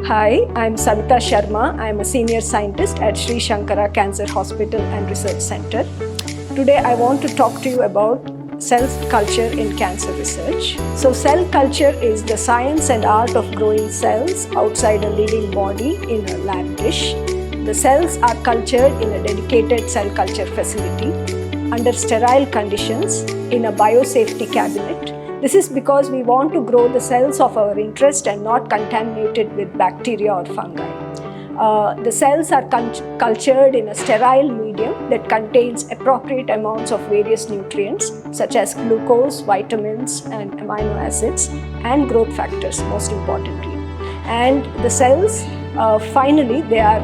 Hi, I'm Savita Sharma. I'm a senior scientist at Sri Shankara Cancer Hospital and Research Center. Today I want to talk to you about cell culture in cancer research. So cell culture is the science and art of growing cells outside a living body in a lab dish. The cells are cultured in a dedicated cell culture facility under sterile conditions in a biosafety cabinet. This is because we want to grow the cells of our interest and not contaminated with bacteria or fungi. The cells are cultured in a sterile medium that contains appropriate amounts of various nutrients such as glucose, vitamins and amino acids and growth factors most importantly. And the cells finally they are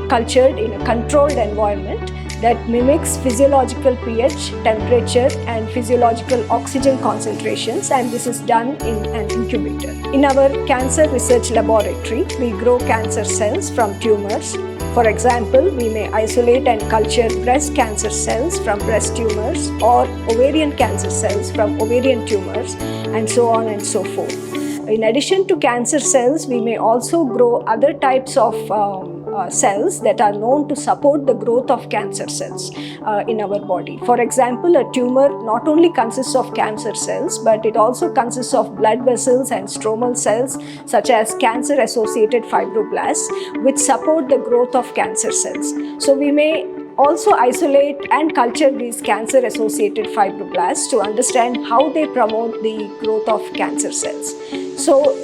cultured in a controlled environment that mimics physiological pH, temperature and physiological oxygen concentrations, and this is done in an incubator. In our cancer research laboratory, we grow cancer cells from tumors. For example, we may isolate and culture breast cancer cells from breast tumors or ovarian cancer cells from ovarian tumors and so on and so forth. In addition to cancer cells, we may also grow other types of cells that are known to support the growth of cancer cells in our body. For example, a tumor not only consists of cancer cells, but it also consists of blood vessels and stromal cells such as cancer-associated fibroblasts, which support the growth of cancer cells. So we may also isolate and culture these cancer-associated fibroblasts to understand how they promote the growth of cancer cells. So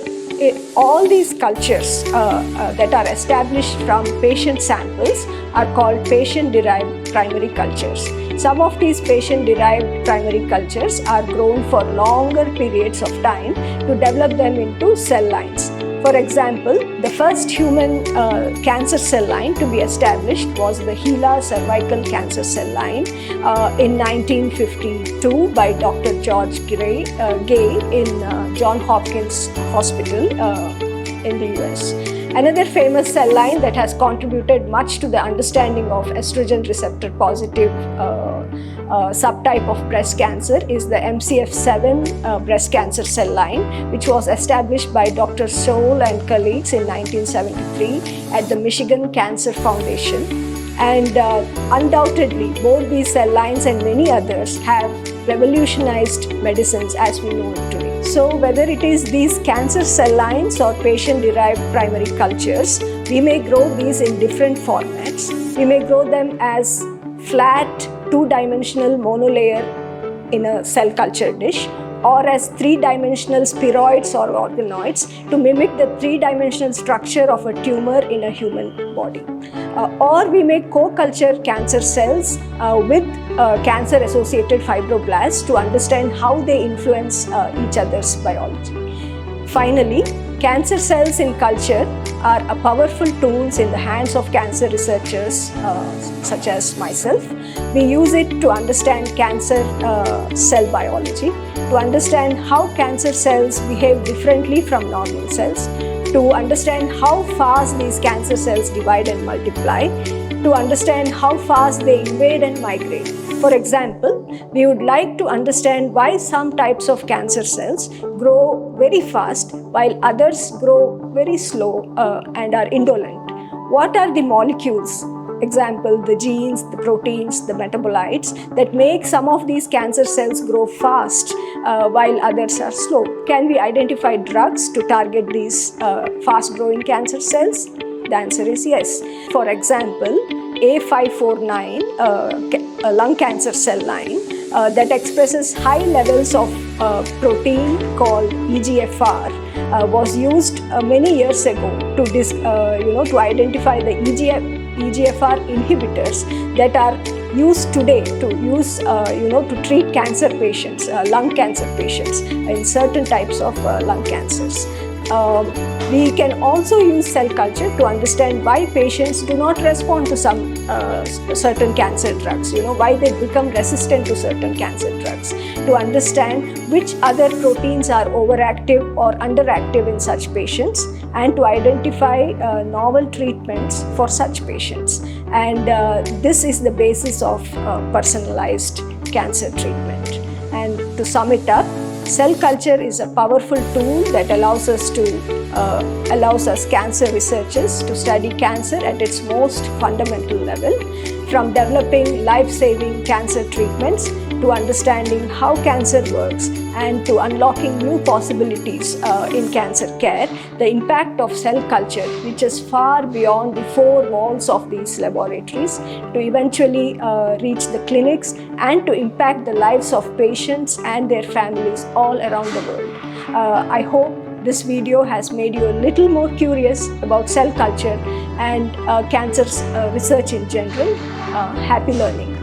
all these cultures that are established from patient samples are called patient-derived primary cultures. Some of these patient-derived primary cultures are grown for longer periods of time to develop them into cell lines. For example, the first human cancer cell line to be established was the HeLa cervical cancer cell line in 1952 by Dr. George Gay in Johns Hopkins Hospital in the US. Another famous cell line that has contributed much to the understanding of estrogen receptor positive subtype of breast cancer is the MCF7 breast cancer cell line, which was established by Dr. Scholl and colleagues in 1973 at the Michigan Cancer Foundation. And undoubtedly, both these cell lines and many others have revolutionized medicines as we know it today. So whether it is these cancer cell lines or patient-derived primary cultures, we may grow these in different formats. We may grow them as flat, two-dimensional monolayer in a cell culture dish, or as three-dimensional spheroids or organoids to mimic the three-dimensional structure of a tumor in a human body. Or we may co-culture cancer cells with cancer-associated fibroblasts to understand how they influence each other's biology. Finally, cancer cells in culture are a powerful tools in the hands of cancer researchers such as myself. We use it to understand cancer cell biology, to understand how cancer cells behave differently from normal cells, to understand how fast these cancer cells divide and multiply, to understand how fast they invade and migrate. For example, we would like to understand why some types of cancer cells grow very fast while others grow very slow and are indolent. What are the molecules, example, the genes, the proteins, the metabolites that make some of these cancer cells grow fast while others are slow? Can we identify drugs to target these fast-growing cancer cells? The answer is yes. For example, A549, a lung cancer cell line that expresses high levels of protein called EGFR was used many years ago to identify the EGFR inhibitors that are used today to treat cancer patients, lung cancer patients in certain types of lung cancers. We can also use cell culture to understand why patients do not respond to some certain cancer drugs, why they become resistant to certain cancer drugs, to understand which other proteins are overactive or underactive in such patients, and to identify novel treatments for such patients. And this is the basis of personalized cancer treatment. And to sum it up, Cell culture is a powerful tool that allows us cancer researchers to study cancer at its most fundamental level, from developing life-saving cancer treatments to understanding how cancer works and to unlocking new possibilities in cancer care. The impact of cell culture reaches far beyond the four walls of these laboratories to eventually reach the clinics and to impact the lives of patients and their families all around the world. I hope this video has made you a little more curious about cell culture and cancer research in general. Happy learning.